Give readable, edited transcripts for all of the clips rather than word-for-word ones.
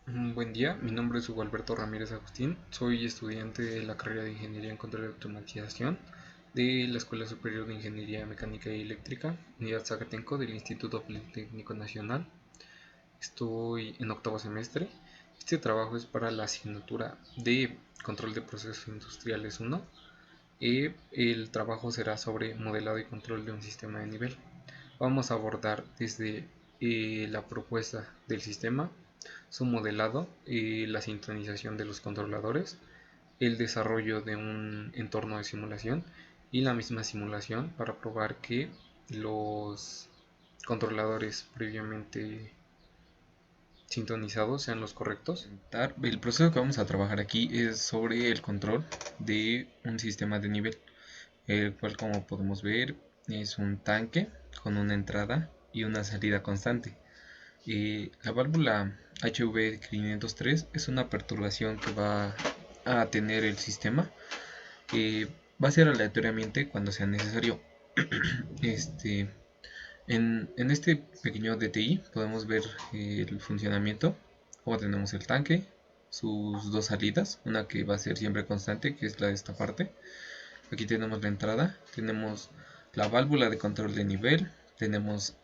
Buen día, mi nombre es Hugo Alberto Ramírez Agustín, soy estudiante de la carrera de Ingeniería en Control y Automatización de la Escuela Superior de Ingeniería Mecánica y Eléctrica, Unidad Zacatenco del Instituto Politécnico Nacional. Estoy en octavo semestre. Este trabajo es para la asignatura de Control de Procesos Industriales 1. El trabajo será sobre modelado y control de un sistema de nivel. Vamos a abordar desde la propuesta del sistema, su modelado, la sincronización de los controladores, el desarrollo de un entorno de simulación y la misma simulación para probar que los controladores previamente sintonizados sean los correctos. El proceso que vamos a trabajar aquí es sobre el control de un sistema de nivel, el cual, como podemos ver, es un tanque con una entrada y una salida constante. La válvula HV503 es una perturbación que va a tener el sistema. Va a ser aleatoriamente cuando sea necesario. Este, en este pequeño DTI podemos ver el funcionamiento, como tenemos el tanque, sus dos salidas, una que va a ser siempre constante, que es la de esta parte. Aquí tenemos la entrada, tenemos la válvula de control de nivel, tenemos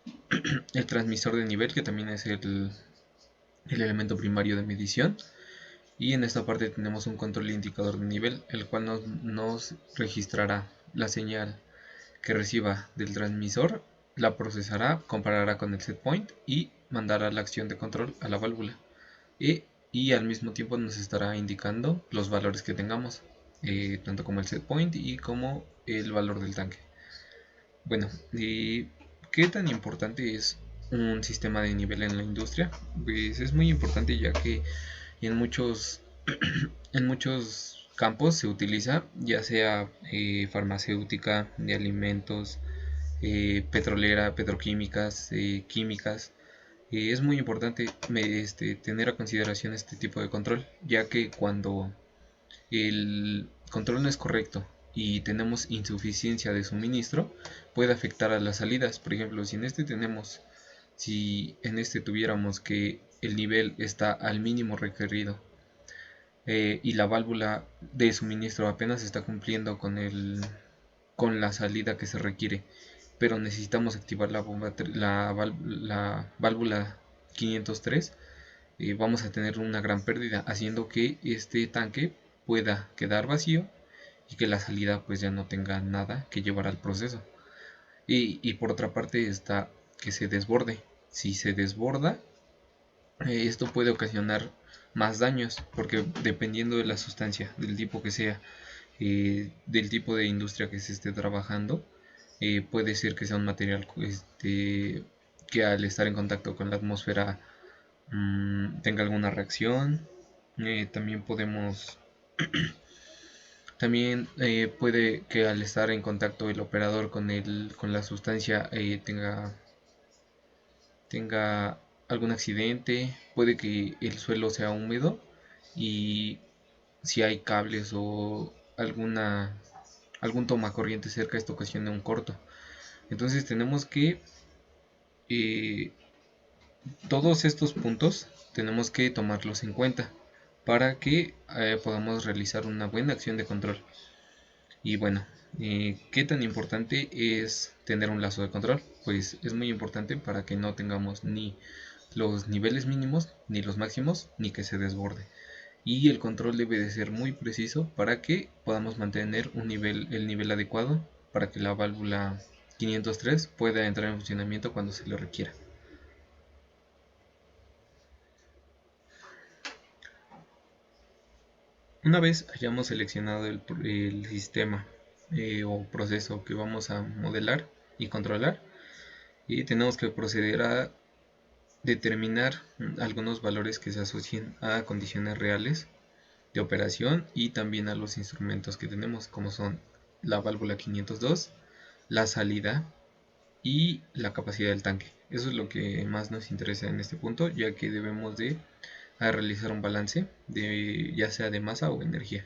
el transmisor de nivel, que también es el elemento primario de medición. Y en esta parte tenemos un control indicador de nivel, el cual nos registrará la señal que reciba del transmisor, la procesará, comparará con el setpoint y mandará la acción de control a la válvula. Y al mismo tiempo nos estará indicando los valores que tengamos, tanto como el setpoint y como el valor del tanque. Bueno, ¿qué tan importante es un sistema de nivel en la industria? Pues es muy importante, ya que en muchos, en muchos campos se utiliza, ya sea farmacéutica, de alimentos, petrolera, petroquímicas, químicas. Es muy importante tener a consideración este tipo de control, ya que cuando el control no es correcto y tenemos insuficiencia de suministro, puede afectar a las salidas. Por ejemplo, si en este tuviéramos que el nivel está al mínimo requerido, y la válvula de suministro apenas está cumpliendo con la salida que se requiere, pero necesitamos activar la válvula 503, vamos a tener una gran pérdida, haciendo que este tanque pueda quedar vacío y que la salida pues ya no tenga nada que llevar al proceso. Y por otra parte está que se desborde. Si se desborda, esto puede ocasionar más daños, porque dependiendo de la sustancia, del tipo que sea, del tipo de industria que se esté trabajando, puede ser que sea un material que al estar en contacto con la atmósfera tenga alguna reacción. También puede que al estar en contacto el operador con la sustancia, tenga algún accidente. Puede que el suelo sea húmedo y si hay cables o algún tomacorriente cerca, esto ocasiona un corto. Entonces tenemos que eh, todos estos puntos tenemos que tomarlos en cuenta para que podamos realizar una buena acción de control. Y bueno, ¿qué tan importante es tener un lazo de control? Pues es muy importante para que no tengamos ni los niveles mínimos, ni los máximos, ni que se desborde. Y el control debe de ser muy preciso para que podamos mantener el nivel adecuado para que la válvula 503 pueda entrar en funcionamiento cuando se le requiera. Una vez hayamos seleccionado el sistema o proceso que vamos a modelar y controlar, tenemos que proceder a determinar algunos valores que se asocien a condiciones reales de operación y también a los instrumentos que tenemos, como son la válvula 502, la salida y la capacidad del tanque. Eso es lo que más nos interesa en este punto, ya que debemos de realizar un balance de ya sea de masa o energía.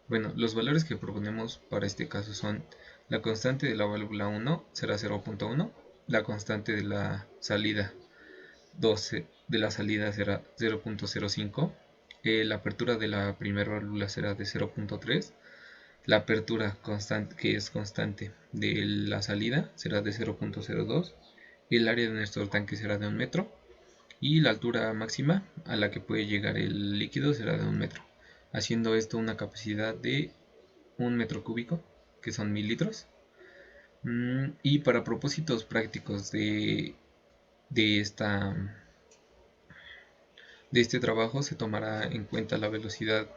Bueno, los valores que proponemos para este caso son: la constante de la válvula 1 será 0.1, la constante de la salida 12 de la salida será 0.05, la apertura de la primera válvula será de 0.3, la apertura constante, que es constante, de la salida será de 0.02, el área de nuestro tanque será de 1 metro y la altura máxima a la que puede llegar el líquido será de 1 metro, haciendo esto una capacidad de 1 metro cúbico, que son 1000 litros. Y para propósitos prácticos de esta de este trabajo se tomará en cuenta la velocidad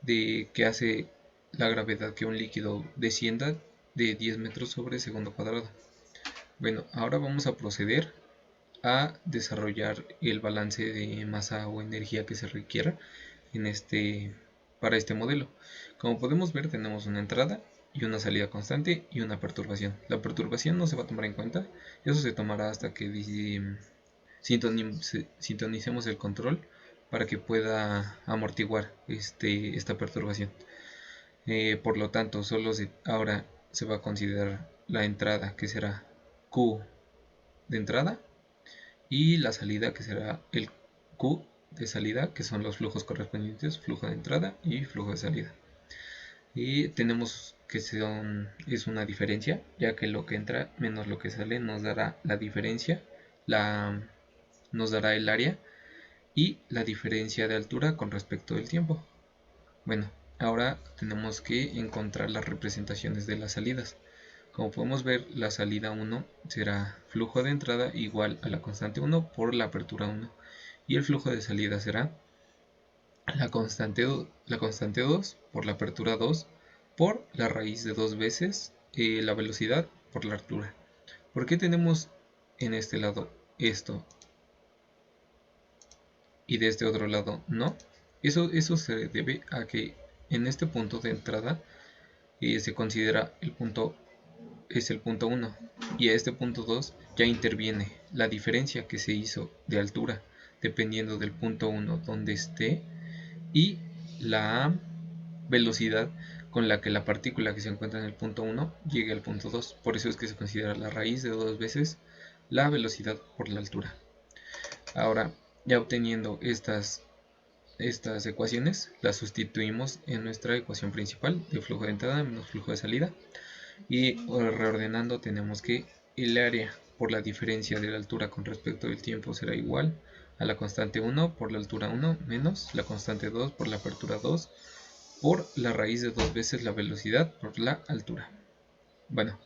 de que hace la gravedad que un líquido descienda de 10 metros sobre segundo cuadrado. Bueno, ahora vamos a proceder a desarrollar el balance de masa o energía que se requiera para este modelo. Como podemos ver, tenemos una entrada y una salida constante y una perturbación. La perturbación no se va a tomar en cuenta, eso se tomará hasta que sintonicemos el control para que pueda amortiguar esta perturbación. Por lo tanto, ahora se va a considerar la entrada, que será Q de entrada, y la salida, que será el Q de salida, que son los flujos correspondientes, flujo de entrada y flujo de salida. Y tenemos que es una diferencia, ya que lo que entra menos lo que sale nos dará la diferencia, nos dará el área y la diferencia de altura con respecto del tiempo. Bueno, ahora tenemos que encontrar las representaciones de las salidas. Como podemos ver, la salida 1 será flujo de entrada igual a la constante 1 por la apertura 1 y el flujo de salida será la constante 2 por la apertura 2 por la raíz de 2 veces la velocidad por la altura. ¿Por qué tenemos en este lado esto y de este otro lado no? Eso se debe a que en este punto de entrada se considera el punto 1 y a este punto 2 ya interviene la diferencia que se hizo de altura dependiendo del punto 1 donde esté y la velocidad con la que la partícula que se encuentra en el punto 1 llegue al punto 2. Por eso es que se considera la raíz de 2 veces la velocidad por la altura. Ahora, ya obteniendo estas ecuaciones, las sustituimos en nuestra ecuación principal de flujo de entrada menos flujo de salida. Y reordenando tenemos que el área por la diferencia de la altura con respecto del tiempo será igual a la constante 1 por la altura 1 menos la constante 2 por la apertura 2 por la raíz de 2 veces la velocidad por la altura. Bueno,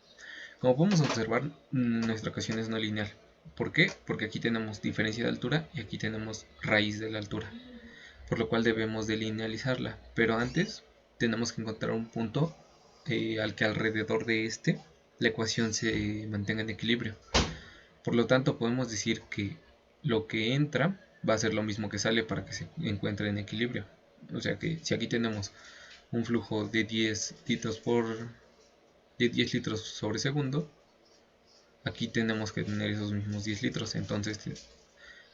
como podemos observar, nuestra ecuación es no lineal. ¿Por qué? Porque aquí tenemos diferencia de altura y aquí tenemos raíz de la altura, por lo cual debemos de linealizarla. Pero antes tenemos que encontrar un punto al que alrededor de la ecuación se mantenga en equilibrio. Por lo tanto, podemos decir que lo que entra va a ser lo mismo que sale para que se encuentre en equilibrio. O sea que si aquí tenemos un flujo de 10 litros sobre segundo, aquí tenemos que tener esos mismos 10 litros. Entonces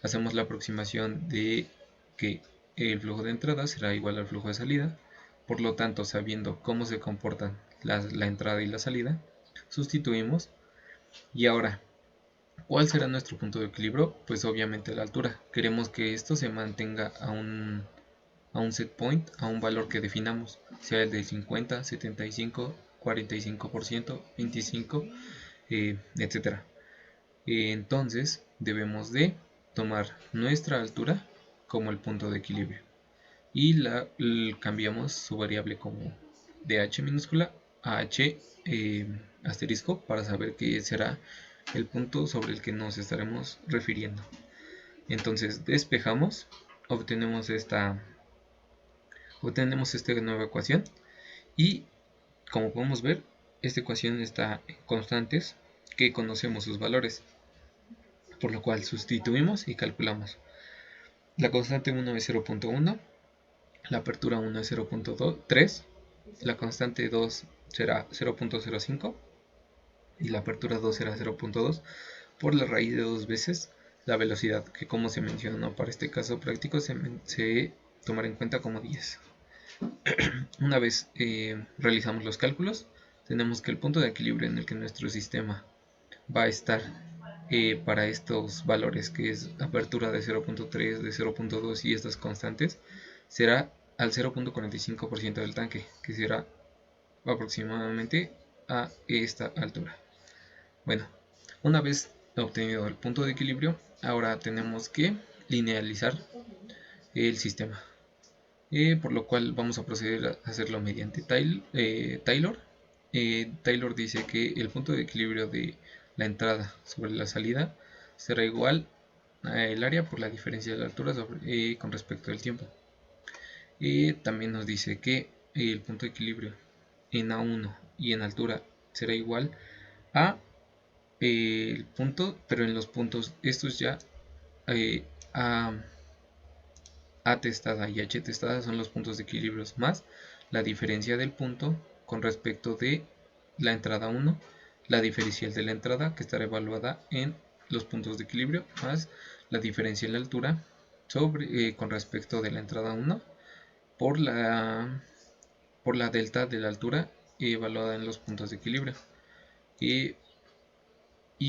hacemos la aproximación de que el flujo de entrada será igual al flujo de salida. Por lo tanto, sabiendo cómo se comportan la entrada y la salida, sustituimos. Y ahora, ¿cuál será nuestro punto de equilibrio? Pues obviamente la altura. Queremos que esto se mantenga a un set point, a un valor que definamos, sea el de 50, 75, 45%, 25, etc. Entonces debemos de tomar nuestra altura como el punto de equilibrio y cambiamos su variable como de h minúscula a h asterisco para saber qué será el punto sobre el que nos estaremos refiriendo. Entonces despejamos, obtenemos esta nueva ecuación y como podemos ver, esta ecuación está en constantes que conocemos sus valores, por lo cual sustituimos y calculamos. La constante 1 es 0.1, la apertura 1 es 0.3, la constante 2 será 0.05 y la apertura 2 será 0.2 por la raíz de 2 veces la velocidad, que como se mencionó para este caso práctico se tomará en cuenta como 10. Una vez realizamos los cálculos, tenemos que el punto de equilibrio en el que nuestro sistema va a estar para estos valores, que es apertura de 0.3, de 0.2 y estas constantes, será al 0.45% del tanque, que será aproximadamente a esta altura. Bueno, una vez obtenido el punto de equilibrio, ahora tenemos que linealizar el sistema, por lo cual vamos a proceder a hacerlo mediante Taylor. Taylor dice que el punto de equilibrio de la entrada sobre la salida será igual al área por la diferencia de la altura con respecto al tiempo. También nos dice que el punto de equilibrio en A1 y en altura será igual a el punto, pero en los puntos estos ya a testada y H testada son los puntos de equilibrio más la diferencia del punto con respecto de la entrada 1, la diferencial de la entrada que estará evaluada en los puntos de equilibrio más la diferencia en la altura sobre con respecto de la entrada 1 por la delta de la altura evaluada en los puntos de equilibrio. Y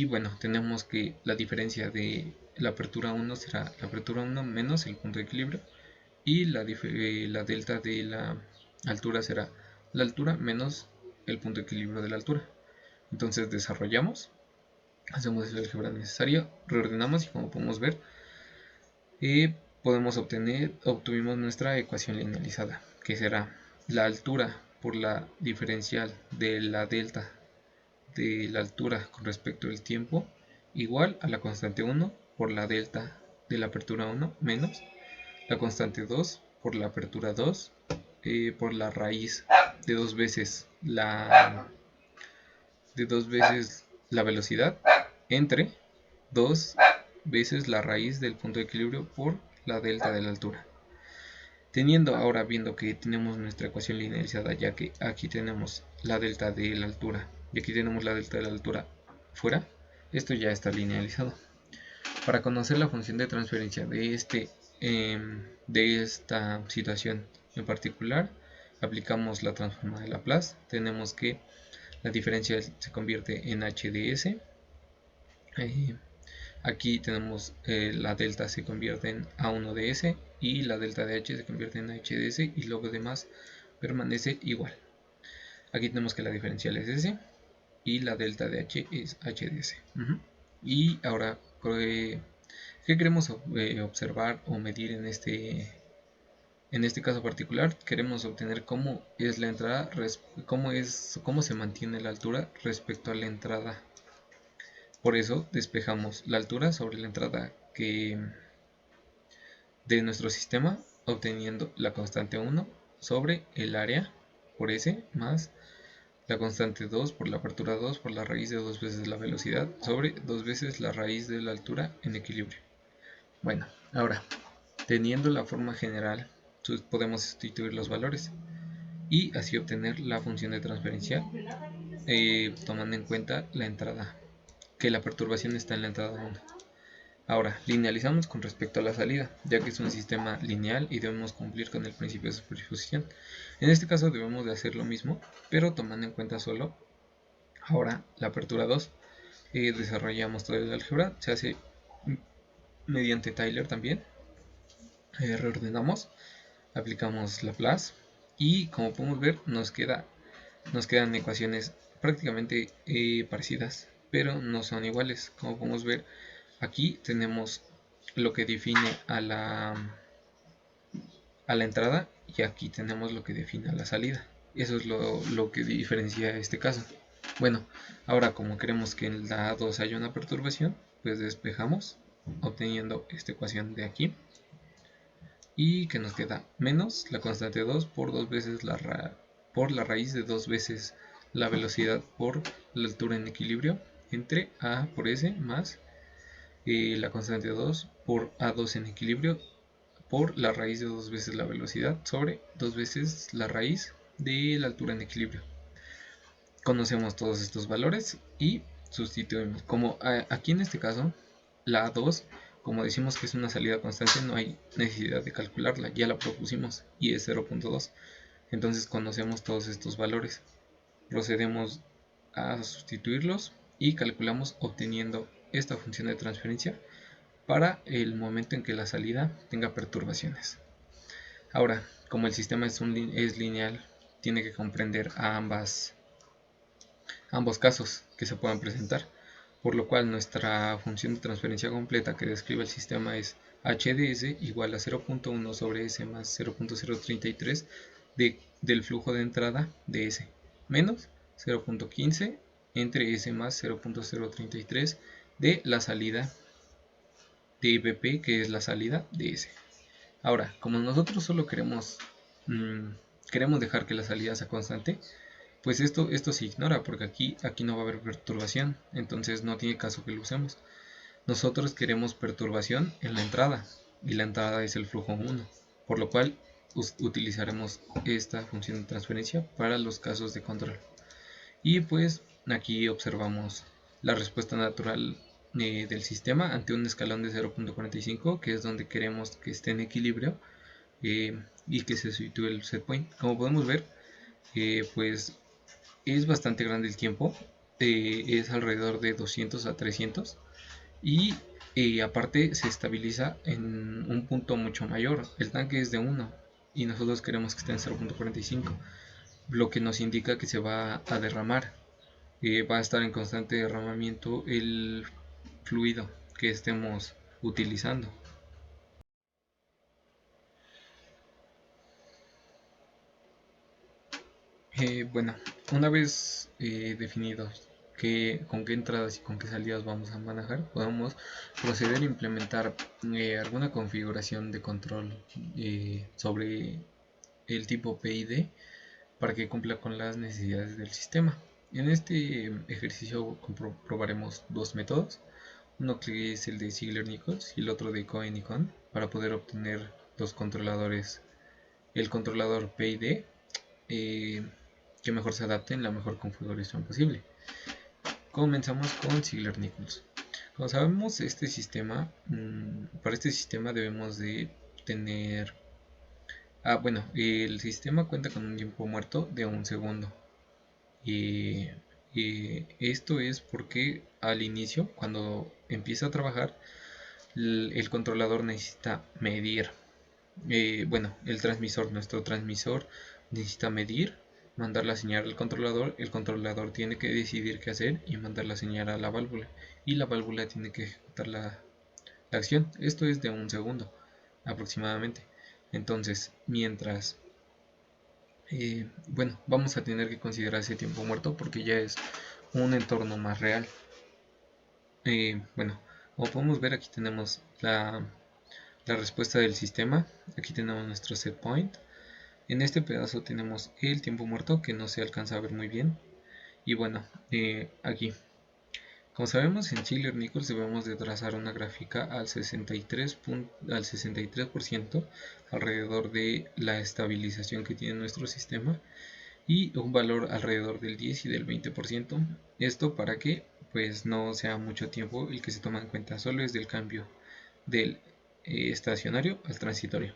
bueno, tenemos que la diferencia de la apertura 1 será la apertura 1 menos el punto de equilibrio, y la delta de la altura será la altura menos el punto de equilibrio de la altura. Entonces desarrollamos, hacemos el álgebra necesaria, reordenamos y como podemos ver, obtuvimos nuestra ecuación linealizada, que será la altura por la diferencial de la delta de la altura con respecto al tiempo igual a la constante 1 por la delta de la apertura 1 menos la constante 2 por la apertura 2 por la raíz de dos veces la velocidad entre 2 veces la raíz del punto de equilibrio por la delta de la altura. Viendo que tenemos nuestra ecuación linealizada, ya que aquí tenemos la delta de la altura y aquí tenemos la delta de la altura fuera, esto ya está linealizado. Para conocer la función de transferencia de esta situación en particular, aplicamos la transforma de Laplace. Tenemos que la diferencia se convierte en h de s. Aquí tenemos la delta se convierte en A1 de S y la delta de H se convierte en H de S y lo demás permanece igual. Aquí tenemos que la diferencial es S y la delta de H es H de S. Y ahora, ¿qué queremos observar o medir en este caso particular? Queremos obtener cómo es la entrada, cómo se mantiene la altura respecto a la entrada. Por eso despejamos la altura sobre la entrada de nuestro sistema, obteniendo la constante 1 sobre el área por S más la constante 2 por la apertura 2 por la raíz de 2 veces la velocidad sobre 2 veces la raíz de la altura en equilibrio. Bueno, ahora, teniendo la forma general, podemos sustituir los valores y así obtener la función de transferencia tomando en cuenta la entrada, que la perturbación está en la entrada 1. Ahora, linealizamos con respecto a la salida, ya que es un sistema lineal y debemos cumplir con el principio de superposición. En este caso debemos de hacer lo mismo, pero tomando en cuenta solo ahora la apertura 2. Desarrollamos todo el álgebra, se hace mediante Taylor también. Reordenamos, aplicamos Laplace y como podemos ver nos quedan ecuaciones prácticamente parecidas, pero no son iguales. Como podemos ver, aquí tenemos lo que define a la entrada y aquí tenemos lo que define a la salida. Eso es lo que diferencia este caso. Bueno, ahora como queremos que en la A2 haya una perturbación, pues despejamos obteniendo esta ecuación de aquí y que nos queda menos la constante 2 por 2 veces por la raíz de 2 veces la velocidad por la altura en equilibrio entre A por S más la constante 2 por A2 en equilibrio por la raíz de 2 veces la velocidad sobre 2 veces la raíz de la altura en equilibrio. Conocemos todos estos valores y sustituimos. Como aquí en este caso, la A2, como decimos que es una salida constante, no hay necesidad de calcularla, ya la propusimos y es 0.2. Entonces conocemos todos estos valores. Procedemos a sustituirlos y calculamos obteniendo esta función de transferencia para el momento en que la salida tenga perturbaciones. Ahora, como el sistema es lineal, tiene que comprender a ambos casos que se puedan presentar, por lo cual nuestra función de transferencia completa que describe el sistema es h de s igual a 0.1 sobre s más 0.033 del flujo de entrada de s menos 0.15 entre s más 0.033 de la salida de Vp, que es la salida de s. Ahora, como nosotros solo queremos dejar que la salida sea constante, pues esto se ignora porque aquí no va a haber perturbación, entonces no tiene caso que lo usemos. Nosotros queremos perturbación en la entrada y la entrada es el flujo 1, por lo cual utilizaremos esta función de transferencia para los casos de control. Y pues aquí observamos la respuesta natural del sistema ante un escalón de 0.45, que es donde queremos que esté en equilibrio y que se sitúe el set point. Como podemos ver, pues es bastante grande el tiempo, es alrededor de 200 a 300 y aparte se estabiliza en un punto mucho mayor. El tanque es de 1 y nosotros queremos que esté en 0.45, lo que nos indica que se va a derramar, va a estar en constante derramamiento el fluido que estemos utilizando. Bueno, una vez definidos con qué entradas y con qué salidas vamos a manejar, podemos proceder a implementar alguna configuración de control sobre el tipo PID para que cumpla con las necesidades del sistema. En este ejercicio comprobaremos dos métodos, uno que es el de Ziegler-Nichols y el otro de Cohen y Cohn, para poder obtener dos controladores, el controlador PID que mejor se adapte en la mejor configuración posible. Comenzamos con Ziegler-Nichols. Como sabemos, para este sistema debemos de tener... bueno, el sistema cuenta con un tiempo muerto de 1 segundo. Esto es porque al inicio, cuando empieza a trabajar, el controlador necesita medir. Nuestro transmisor necesita medir, mandar la señal al controlador, el controlador tiene que decidir qué hacer y mandar la señal a la válvula, y la válvula tiene que ejecutar la acción. Esto es de 1 segundo aproximadamente. Entonces, mientras vamos a tener que considerar ese tiempo muerto porque ya es un entorno más real. Como podemos ver, aquí tenemos la respuesta del sistema. Aquí tenemos nuestro set point. En este pedazo tenemos el tiempo muerto, que no se alcanza a ver muy bien. Y bueno, aquí, como sabemos, en Ziegler-Nichols debemos de trazar una gráfica al 63% alrededor de la estabilización que tiene nuestro sistema y un valor alrededor del 10 y del 20%. Esto para que pues no sea mucho tiempo el que se toma en cuenta, solo es del cambio del estacionario al transitorio.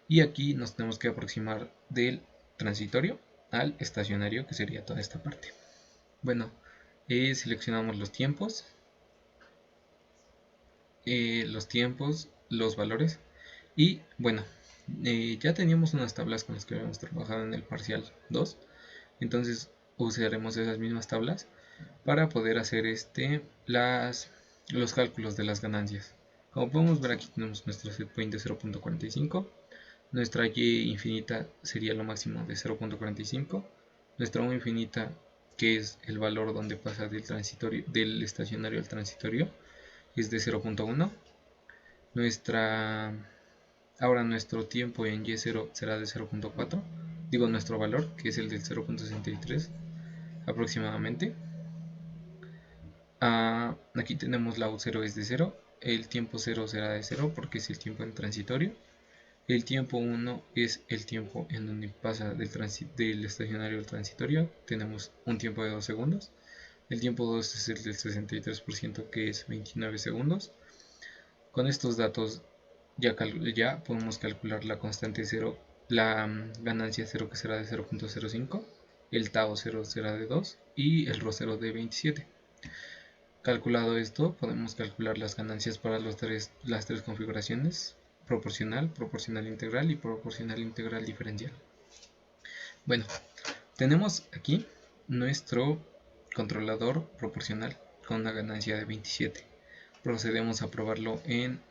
Y aquí nos tenemos que aproximar del transitorio al estacionario, que sería toda esta parte. Bueno, seleccionamos los tiempos, los valores, y bueno, ya teníamos unas tablas con las que habíamos trabajado en el parcial 2, entonces usaremos esas mismas tablas para poder hacer los cálculos de las ganancias. Como podemos ver, aquí tenemos nuestro set point de 0.45, nuestra y infinita sería lo máximo de 0.45, nuestra u infinita, que es el valor donde pasa del estacionario al transitorio, es de 0.1. Ahora nuestro tiempo en y0 será de 0.4, digo nuestro valor, que es el del 0.63 aproximadamente. Aquí tenemos la U0 es de 0, el tiempo 0 será de 0 porque es el tiempo en transitorio. El tiempo 1 es el tiempo en donde pasa del estacionario al transitorio, tenemos un tiempo de 2 segundos. El tiempo 2 es el del 63%, que es 29 segundos. Con estos datos ya podemos calcular la constante 0, la ganancia 0, que será de 0.05, el tau 0 será de 2 y el ρ0 de 27. Calculado esto, podemos calcular las ganancias para las tres configuraciones: proporcional, proporcional integral y proporcional integral diferencial. Bueno, tenemos aquí nuestro controlador proporcional con una ganancia de 27. Procedemos a probarlo en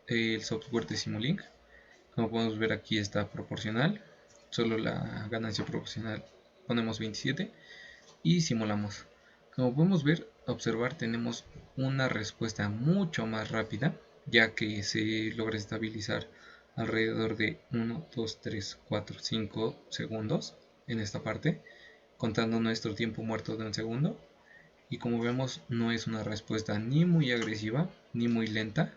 el software de Simulink. Como podemos ver, aquí está proporcional, solo la ganancia proporcional ponemos 27 y simulamos. Como podemos ver, observar, tenemos una respuesta mucho más rápida, ya que se logra estabilizar alrededor de 1, 2, 3, 4, 5 segundos en esta parte, contando nuestro tiempo muerto de un segundo. Y como vemos, no es una respuesta ni muy agresiva ni muy lenta.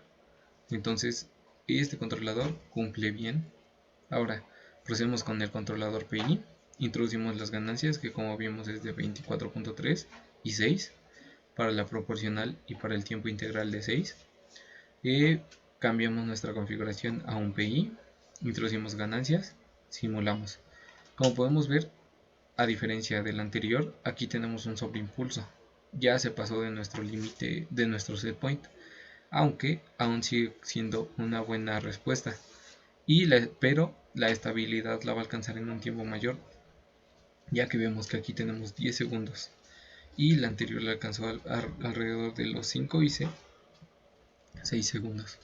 Entonces este controlador cumple bien. Ahora procedemos con el controlador PI. Introducimos las ganancias, que como vimos es de 24.3 y 6 para la proporcional y para el tiempo integral de 6. Cambiamos nuestra configuración a un PI, introducimos ganancias, simulamos. Como podemos ver, a diferencia del anterior, aquí tenemos un sobreimpulso. Ya se pasó de nuestro límite, de nuestro set point, aunque aún sigue siendo una buena respuesta. Pero la estabilidad la va a alcanzar en un tiempo mayor, ya que vemos que aquí tenemos 10 segundos y la anterior la alcanzó alrededor de los 5 y 6 segundos.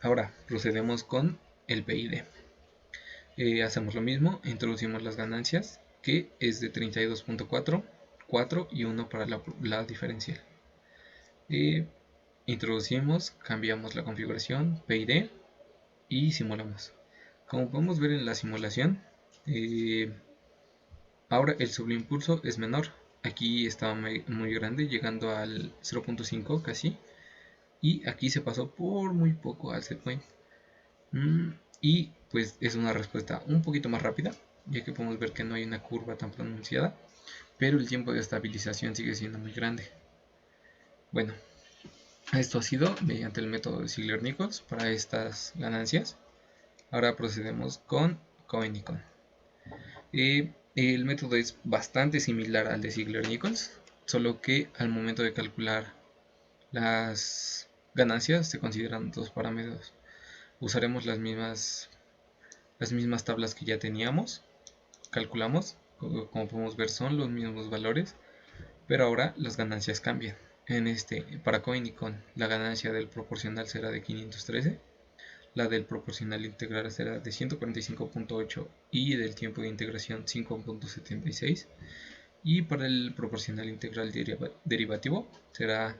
Ahora procedemos con el PID. Hacemos lo mismo, introducimos las ganancias, que es de 32.4, 4 y 1 para la diferencial. Introducimos, cambiamos la configuración, PID, y simulamos. Como podemos ver en la simulación, ahora el sobreimpulso es menor. Aquí estaba muy grande, llegando al 0.5 casi, y aquí se pasó por muy poco al setpoint. Y pues es una respuesta un poquito más rápida, ya que podemos ver que no hay una curva tan pronunciada, pero el tiempo de estabilización sigue siendo muy grande. Bueno, esto ha sido mediante el método de Ziegler-Nichols para estas ganancias. Ahora procedemos con Cohen-Nikon. El método es bastante similar al de Ziegler-Nichols, solo que al momento de calcular las ganancias se consideran dos parámetros. Usaremos las mismas tablas que ya teníamos, calculamos, como podemos ver son los mismos valores, pero ahora las ganancias cambian. Para Cohen-Nikon, la ganancia del proporcional será de 513, la del proporcional integral será de 145.8 y del tiempo de integración 5.76, y para el proporcional integral derivativo será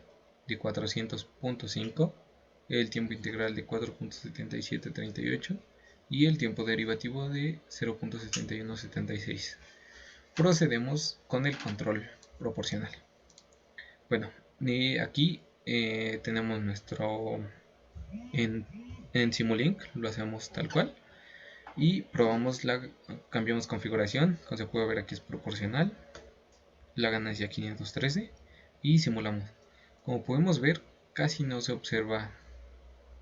de 400.5, el tiempo integral de 4.7738 y el tiempo derivativo de 0.7176. Procedemos con el control proporcional. Bueno, aquí tenemos nuestro en Simulink, lo hacemos tal cual y cambiamos configuración. Como se puede ver, aquí es proporcional, la ganancia 513 y simulamos. Como podemos ver, casi no se observa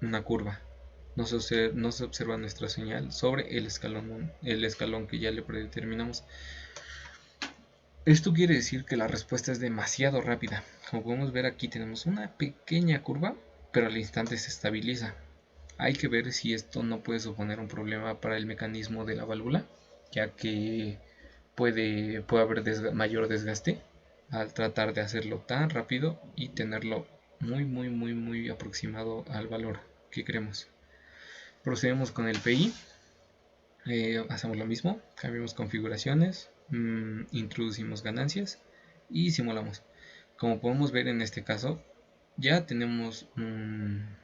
una curva, no se observa nuestra señal sobre el escalón que ya le predeterminamos. Esto quiere decir que la respuesta es demasiado rápida. Como podemos ver, aquí tenemos una pequeña curva, pero al instante se estabiliza. Hay que ver si esto no puede suponer un problema para el mecanismo de la válvula, ya que puede haber mayor desgaste al tratar de hacerlo tan rápido y tenerlo muy aproximado al valor que queremos. Procedemos con el PI. Hacemos lo mismo, cambiamos configuraciones, introducimos ganancias y simulamos. Como podemos ver, en este caso ya tenemos una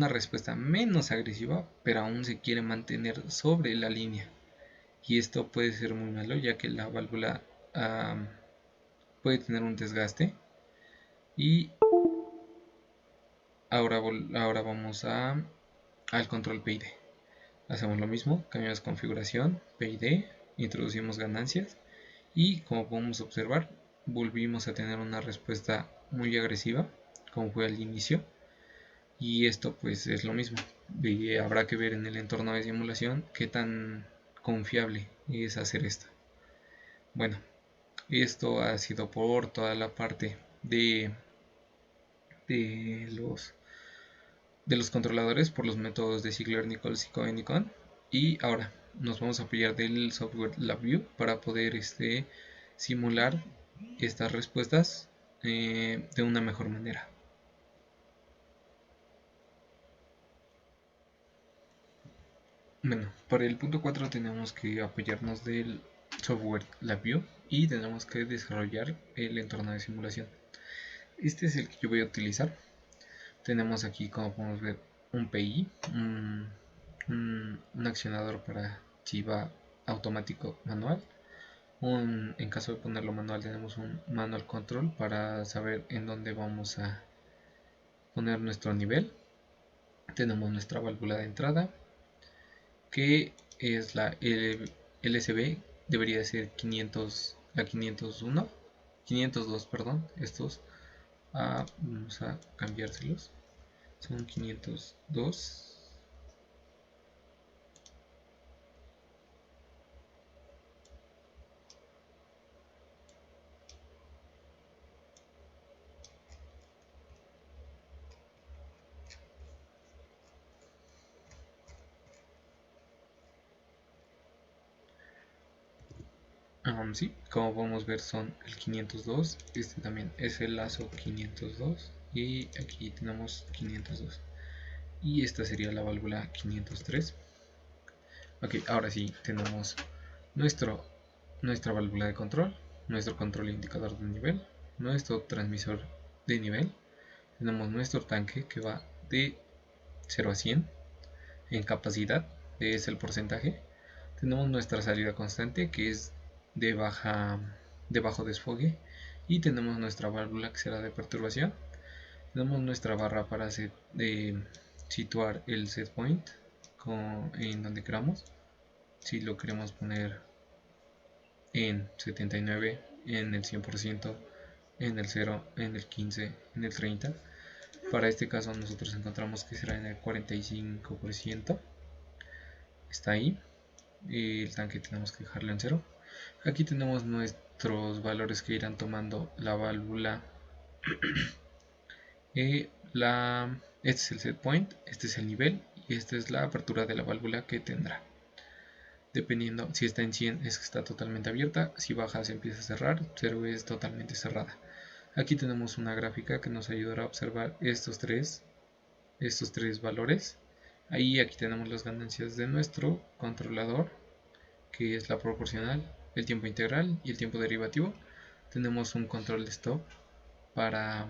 respuesta menos agresiva, pero aún se quiere mantener sobre la línea, y esto puede ser muy malo, ya que la válvula puede tener un desgaste. Y ahora vamos al control PID. Hacemos lo mismo, cambiamos configuración, PID, introducimos ganancias y como podemos observar, volvimos a tener una respuesta muy agresiva como fue al inicio. Y esto pues es lo mismo, habrá que ver en el entorno de simulación qué tan confiable es hacer esto. Bueno, Esto ha sido por toda la parte de los controladores, por los métodos de Ziegler-Nichols y Cohen-Nikon. Y ahora nos vamos a apoyar del software LabVIEW para poder simular estas respuestas de una mejor manera. Bueno, para el punto 4 tenemos que apoyarnos del software LabVIEW y tenemos que desarrollar el entorno de simulación. Este es el que yo voy a utilizar. Tenemos aquí, como podemos ver, un PI, un accionador para si va automático manual. En caso de ponerlo manual, tenemos un manual control para saber en dónde vamos a poner nuestro nivel. Tenemos nuestra válvula de entrada, que es la LSB, debería ser 500, la 501, 502, perdón, estos vamos a cambiárselos, son 502. Sí, como podemos ver son el 502, este también es el lazo 502 y aquí tenemos 502 y esta sería la válvula 503. Ok, ahora sí tenemos nuestra válvula de control, nuestro control indicador de nivel, nuestro transmisor de nivel, tenemos nuestro tanque que va de 0 a 100 en capacidad, es el porcentaje. Tenemos nuestra salida constante que es de bajo desfogue y tenemos nuestra válvula que será de perturbación. Tenemos nuestra barra para situar el set point en donde queramos. Si lo queremos poner en 79, en el 100%, en el 0, en el 15, en el 30. Para este caso nosotros encontramos que será en el 45%. Está ahí. El tanque tenemos que dejarlo en 0. Aquí tenemos nuestros valores que irán tomando la válvula. Este es el set point, este es el nivel y esta es la apertura de la válvula que tendrá. Dependiendo, si está en 100 es que está totalmente abierta, si baja se empieza a cerrar, 0 es totalmente cerrada. Aquí tenemos una gráfica que nos ayudará a observar estos tres valores. Aquí tenemos las ganancias de nuestro controlador, que es la proporcional, el tiempo integral y el tiempo derivativo. Tenemos un control de stop para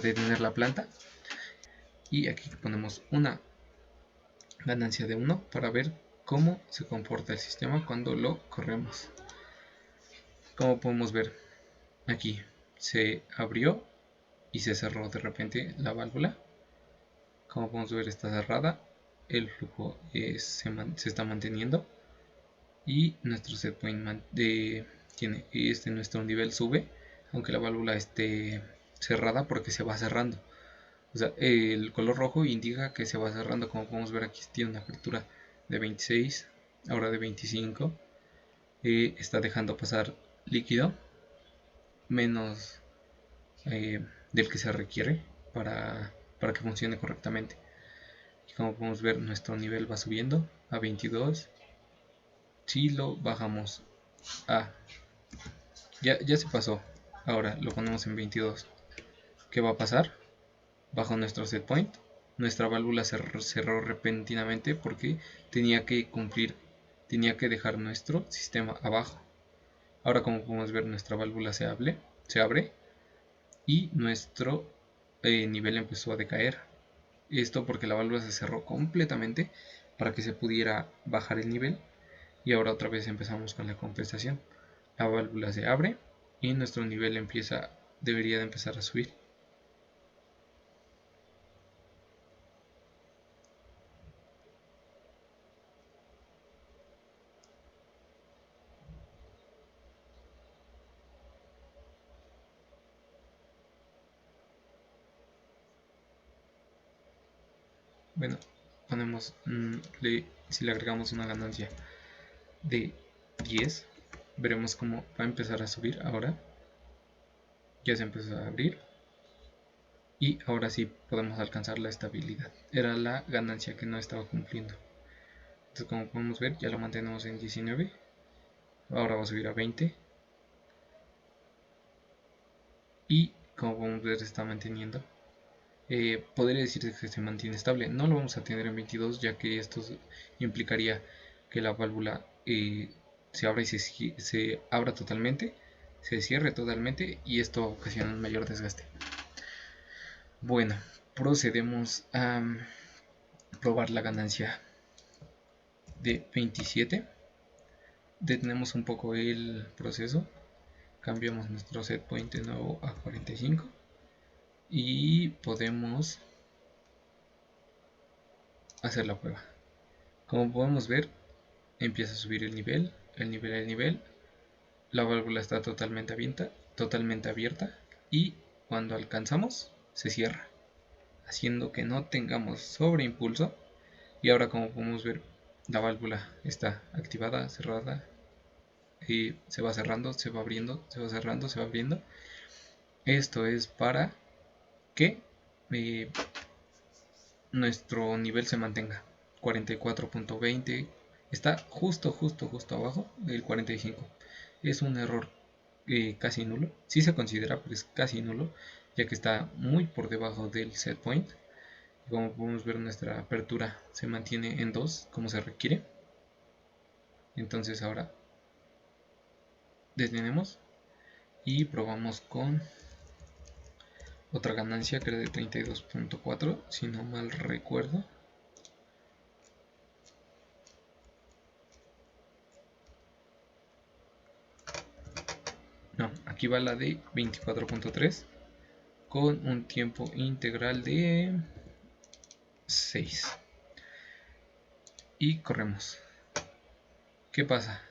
detener la planta y aquí ponemos una ganancia de 1 para ver cómo se comporta el sistema cuando lo corremos. Como podemos ver, aquí se abrió y se cerró de repente la válvula. Como podemos ver, está cerrada, el flujo se está manteniendo y nuestro set point tiene nuestro nivel sube aunque la válvula esté cerrada porque se va cerrando. O sea, el color rojo indica que se va cerrando. Como podemos ver, aquí tiene una apertura de 26, ahora de 25. Está dejando pasar líquido menos del que se requiere para que funcione correctamente. Y como podemos ver, nuestro nivel va subiendo a 22. Si lo bajamos a... ya se pasó. Ahora lo ponemos en 22. ¿Qué va a pasar? Bajo nuestro set point, nuestra válvula se cerró repentinamente porque tenía que dejar nuestro sistema abajo. Ahora, como podemos ver, nuestra válvula se abre y nuestro nivel empezó a decaer. Esto porque la válvula se cerró completamente para que se pudiera bajar el nivel. Y ahora otra vez empezamos con la compensación. La válvula se abre y nuestro nivel debería de empezar a subir. Bueno, si le agregamos una ganancia de 10, veremos cómo va a empezar a subir. Ahora ya se empezó a abrir y ahora sí podemos alcanzar la estabilidad. Era la ganancia que no estaba cumpliendo. Entonces, como podemos ver, ya lo mantenemos en 19. Ahora va a subir a 20 y como podemos ver se está manteniendo. Podría decirse que se mantiene estable. No lo vamos a tener en 22, ya que esto implicaría que la válvula se abra y se abra totalmente, se cierre totalmente, y esto ocasiona un mayor desgaste. Bueno, procedemos a probar la ganancia de 27. Detenemos un poco el proceso, cambiamos nuestro set point de nuevo a 45 y podemos hacer la prueba. Como podemos ver, empieza a subir el nivel, el nivel. La válvula está totalmente abierta, y cuando alcanzamos se cierra, haciendo que no tengamos sobreimpulso. Y ahora, como podemos ver, la válvula está activada, cerrada, y se va cerrando, se va abriendo, se va cerrando, se va abriendo. Esto es para que nuestro nivel se mantenga. 44.20 está justo abajo del 45. Es un error casi nulo. Sí se considera, pero es casi nulo, ya que está muy por debajo del set point. Como podemos ver, nuestra apertura se mantiene en 2 como se requiere. Entonces ahora detenemos y probamos con otra ganancia que era de 32.4, si no mal recuerdo. No, aquí va la de 24.3 con un tiempo integral de 6. Y corremos. ¿Qué pasa?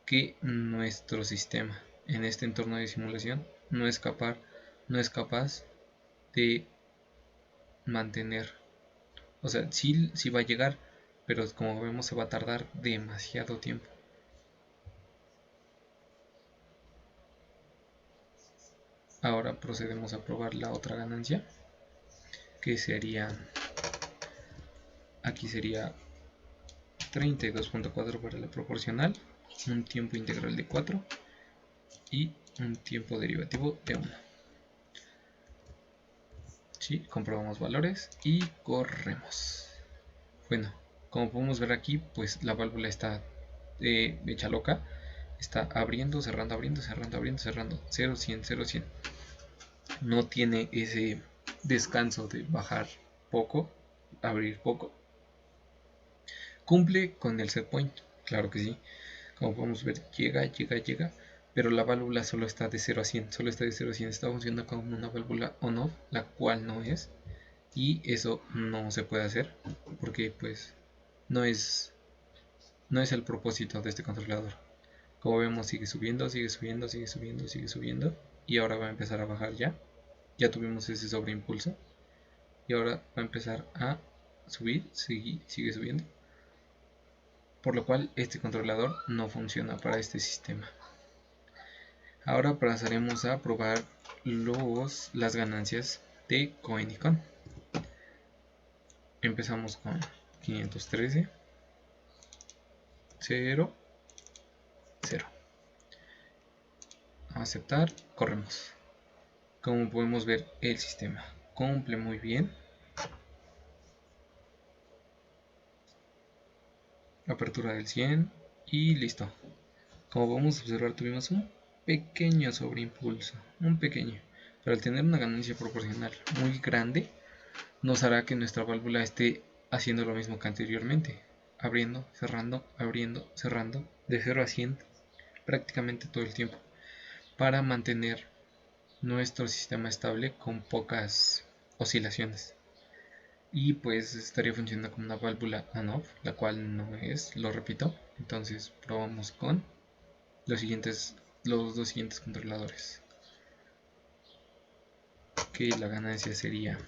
Que nuestro sistema en este entorno de simulación no es capaz de mantener, o sea, sí va a llegar, pero como vemos se va a tardar demasiado tiempo. Ahora procedemos a probar la otra ganancia, que sería, aquí sería 32.4 para la proporcional, un tiempo integral de 4 y un tiempo derivativo de 1. Sí, comprobamos valores y corremos. Bueno, como podemos ver aquí, pues la válvula está hecha loca. Está abriendo, cerrando, abriendo, cerrando, abriendo, cerrando. 0, 100, 0, 100. No tiene ese descanso de bajar poco, abrir poco. Cumple con el set point, claro que sí. Como podemos ver, llega, pero la válvula solo está de 0 a 100. Solo está de 0 a 100. Está funcionando como una válvula on-off, la cual no es. Y eso no se puede hacer porque pues no es el propósito de este controlador. Como vemos, sigue subiendo, sigue subiendo, sigue subiendo, sigue subiendo, y ahora va a empezar a bajar. Ya tuvimos ese sobreimpulso y ahora va a empezar a subir, sigue subiendo, por lo cual este controlador no funciona para este sistema. Ahora pasaremos a probar las ganancias de Coenicon. Empezamos con 513, 0, 0. Aceptar, corremos. Como podemos ver, el sistema cumple muy bien. Apertura del 100 y listo. Como podemos observar, tuvimos un pequeño sobreimpulso, un pequeño, pero al tener una ganancia proporcional muy grande, nos hará que nuestra válvula esté haciendo lo mismo que anteriormente, abriendo, cerrando, de 0 a 100 prácticamente todo el tiempo, para mantener nuestro sistema estable con pocas oscilaciones. Y pues estaría funcionando como una válvula on-off, la cual no es, lo repito. Entonces probamos con los dos siguientes controladores, que la ganancia sería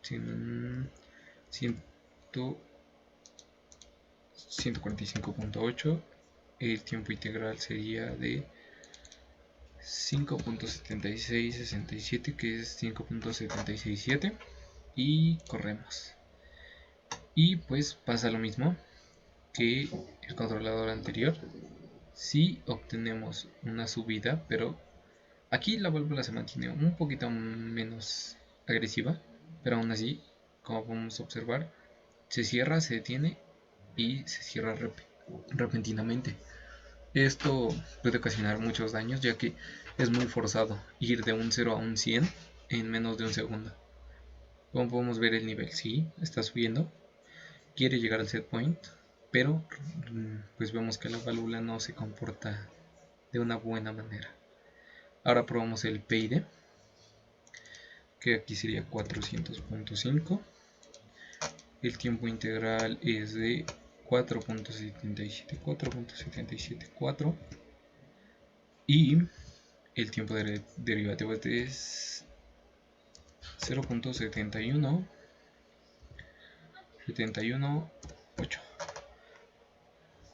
145.8, el tiempo integral sería de 5.7667, que es 5.767, y corremos. Y pues pasa lo mismo que el controlador anterior. Si obtenemos una subida, pero aquí la válvula se mantiene un poquito menos agresiva, pero aún así, como podemos observar, se cierra, se detiene y se cierra repentinamente. Esto puede ocasionar muchos daños, ya que es muy forzado ir de un 0 a un 100 en menos de un segundo. Como podemos ver, el nivel sí está subiendo, quiere llegar al set point, pero pues vemos que la válvula no se comporta de una buena manera. Ahora probamos el PID, que aquí sería 400.5. El tiempo integral es de 4.774, y el tiempo derivativo es de 0.71718.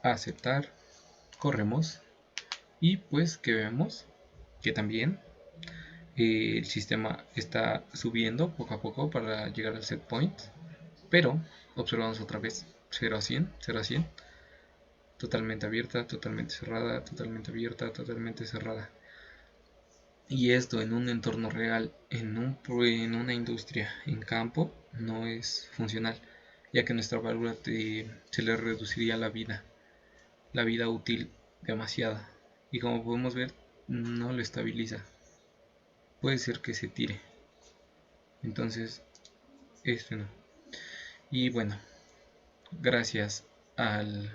Aceptar, corremos, y pues que vemos que también el sistema está subiendo poco a poco para llegar al set point, pero observamos otra vez 0 a 100, 0 a 100, totalmente abierta, totalmente cerrada, totalmente abierta, totalmente cerrada. Y esto en un entorno real, en una industria, en campo, no es funcional, ya que nuestra válvula se le reduciría la vida útil demasiado. Y como podemos ver, no lo estabiliza. Puede ser que se tire. Entonces, esto no. Y bueno, gracias al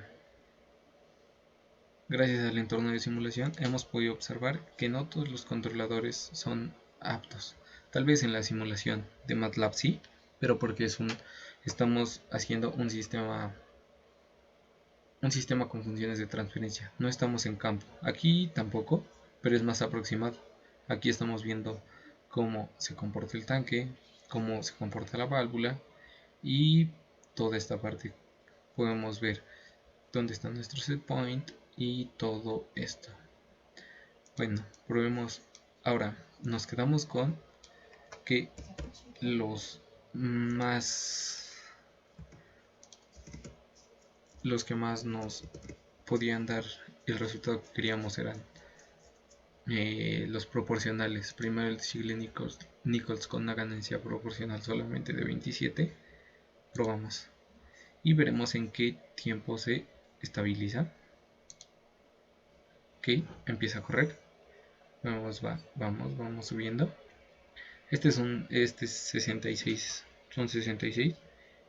entorno de simulación hemos podido observar que no todos los controladores son aptos. Tal vez en la simulación de MATLAB sí, pero porque estamos haciendo un sistema con funciones de transferencia. No estamos en campo. Aquí tampoco, pero es más aproximado. Aquí estamos viendo cómo se comporta el tanque, cómo se comporta la válvula y toda esta parte. Podemos ver dónde está nuestro set point y todo esto. Bueno, probemos. Ahora nos quedamos con que los que más nos podían dar el resultado que queríamos eran los proporcionales. Primero el Shiley-Nichols con una ganancia proporcional solamente de 27. Probamos y veremos en qué tiempo se estabiliza. Ok, empieza a correr. Vamos subiendo. Este es 66. Son 66.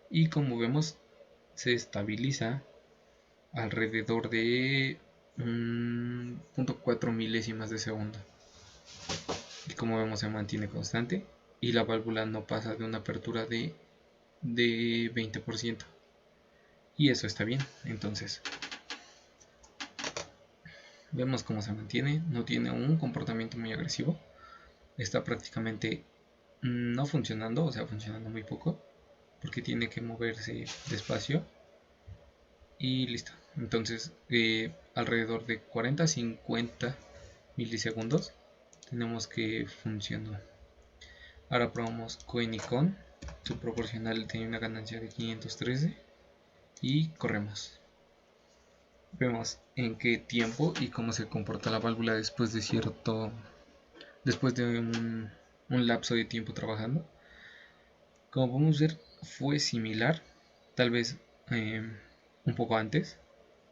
Y como vemos, se estabiliza alrededor de 0.4 milésimas de segundo. Y como vemos, se mantiene constante. Y la válvula no pasa de una apertura de 20%. Y eso está bien. Entonces, vemos cómo se mantiene. No tiene un comportamiento muy agresivo. Está prácticamente no funcionando, o sea, funcionando muy poco, porque tiene que moverse despacio. Y listo. Entonces, alrededor de 40-50 milisegundos tenemos que funcionar. Ahora probamos Koenicon. Su proporcional tiene una ganancia de 513 y corremos. Vemos en qué tiempo y cómo se comporta la válvula después de un lapso de tiempo trabajando. Como podemos ver, fue similar, tal vez un poco antes,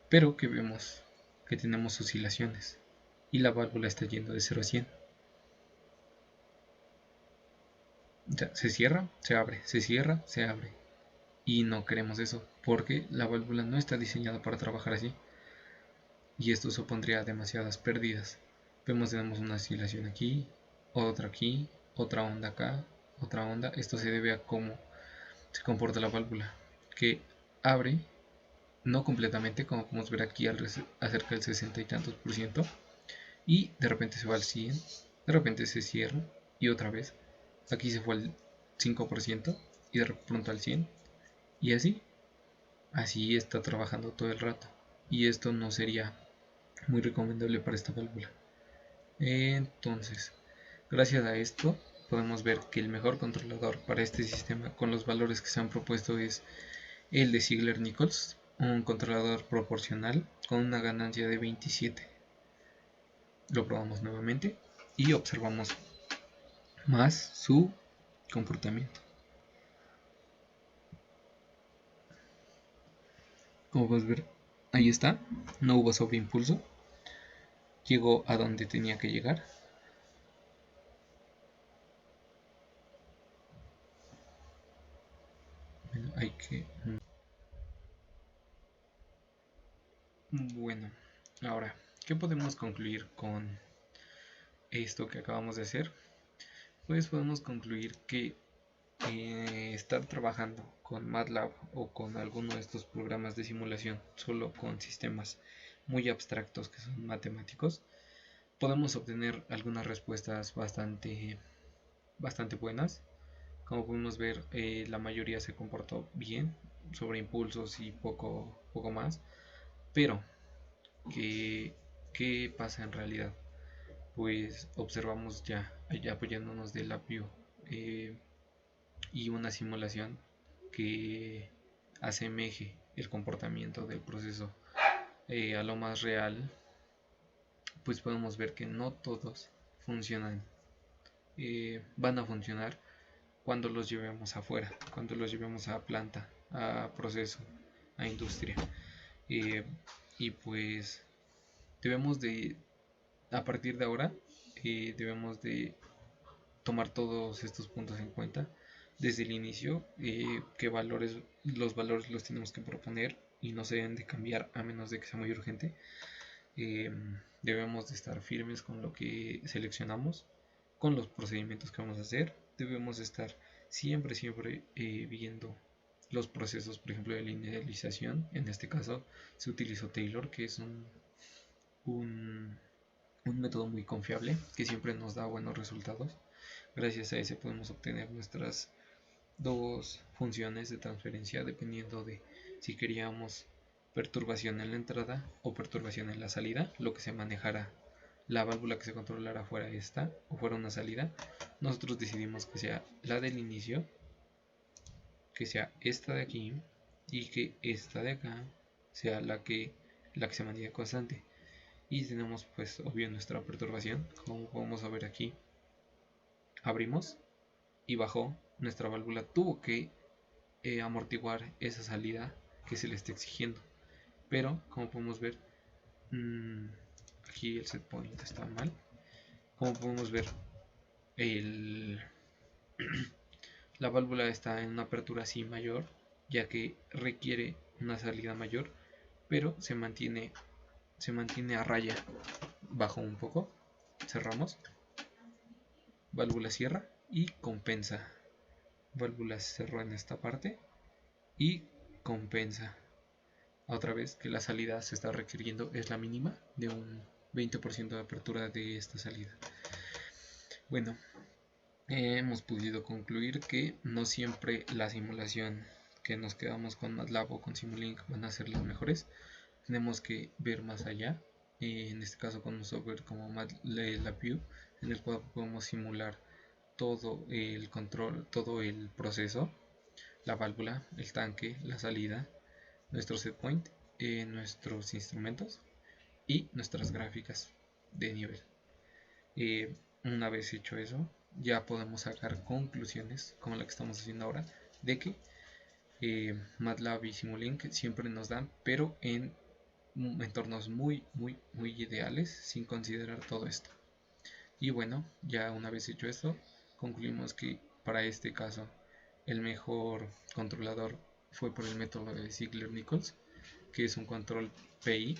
pero que vemos que tenemos oscilaciones y la válvula está yendo de 0 a 100. O sea, se cierra, se abre, se cierra, se abre. Y no queremos eso, porque la válvula no está diseñada para trabajar así. Y esto supondría demasiadas pérdidas. Tenemos una oscilación aquí, otra onda acá, otra onda. Esto se debe a cómo se comporta la válvula, que abre, no completamente, como podemos ver aquí, acerca del 60 y tantos por ciento, y de repente se va al 100, de repente se cierra, y otra vez, aquí se fue al 5%, y de pronto al 100, y así está trabajando todo el rato. Y esto no sería muy recomendable para esta válvula. Entonces, gracias a esto podemos ver que el mejor controlador para este sistema con los valores que se han propuesto es el de Ziegler-Nichols, un controlador proporcional con una ganancia de 27. Lo probamos nuevamente y observamos más su comportamiento. Como puedes ver, ahí está, no hubo sobreimpulso, llegó a donde tenía que llegar. Bueno, hay que... Bueno, ahora, ¿qué podemos concluir con esto que acabamos de hacer? Pues podemos concluir que estar trabajando con MATLAB o con alguno de estos programas de simulación solo con sistemas muy abstractos que son matemáticos, podemos obtener algunas respuestas bastante buenas. Como podemos ver, la mayoría se comportó bien sobre impulsos y poco más. Pero, ¿qué pasa en realidad? Pues observamos ya apoyándonos de LabVIEW y una simulación que asemeje el comportamiento del proceso a lo más real, pues podemos ver que no todos funcionan, van a funcionar cuando los llevemos afuera, cuando los llevemos a planta, a proceso, a industria. Eh, y pues debemos de, a partir de ahora, debemos de tomar todos estos puntos en cuenta desde el inicio, los valores los tenemos que proponer y no se deben de cambiar a menos de que sea muy urgente. Eh, Debemos de estar firmes con lo que seleccionamos, con los procedimientos que vamos a hacer. Debemos de estar siempre viendo los procesos, por ejemplo, de linealización. En este caso se utilizó Taylor, que es un, un método muy confiable que siempre nos da buenos resultados. Gracias a ese podemos obtener nuestras dos funciones de transferencia dependiendo de si queríamos perturbación en la entrada o perturbación en la salida, lo que se manejara, la válvula que se controlara fuera esta o fuera una salida. Nosotros decidimos que sea la del inicio, que sea esta de aquí y que esta de acá sea la que se mantenga constante. Y tenemos pues obvio nuestra perturbación, como podemos ver aquí. Abrimos y bajó, nuestra válvula tuvo que amortiguar esa salida que se le está exigiendo. Pero como podemos ver, aquí el set point está mal. Como podemos ver, el, la válvula está en una apertura así mayor, ya que requiere una salida mayor, pero se mantiene a raya. Bajo un poco, cerramos, válvula cierra y compensa. Válvula cerró en esta parte y compensa. Otra vez que la salida se está requiriendo es la mínima de un 20% de apertura de esta salida. Bueno, hemos podido concluir que no siempre la simulación que nos quedamos con MATLAB o con Simulink van a ser las mejores. Tenemos que ver más allá, en este caso con un software como LabVIEW, en el cual podemos simular todo el control, todo el proceso, la válvula, el tanque, la salida, nuestro set point, nuestros instrumentos y nuestras gráficas de nivel. Una vez hecho eso, ya podemos sacar conclusiones como la que estamos haciendo ahora de que MATLAB y Simulink siempre nos dan, pero en entornos muy ideales sin considerar todo esto. Y bueno, ya una vez hecho esto, concluimos que para este caso el mejor controlador fue por el método de Ziegler-Nichols, que es un control P,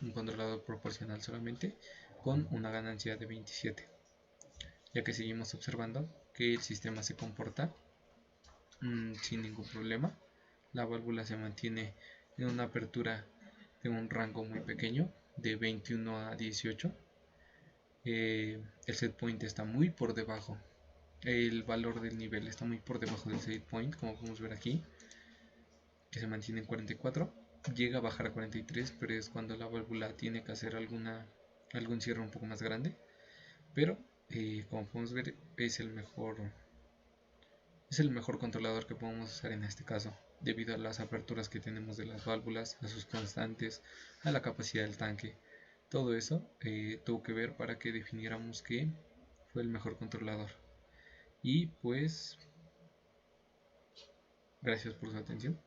un controlador proporcional solamente, con una ganancia de 27, ya que seguimos observando que el sistema se comporta sin ningún problema. La válvula se mantiene en una apertura de un rango muy pequeño, de 21 a 18. El set point está muy por debajo, el valor del nivel está muy por debajo del set point, como podemos ver aquí, que se mantiene en 44. llega a bajar a 43, pero es cuando la válvula tiene que hacer algún cierre un poco más grande. Pero como podemos ver es el mejor controlador que podemos usar en este caso, debido a las aperturas que tenemos de las válvulas, a sus constantes, a la capacidad del tanque. Todo eso tuvo que ver para que definiéramos que fue el mejor controlador. Y pues, gracias por su atención.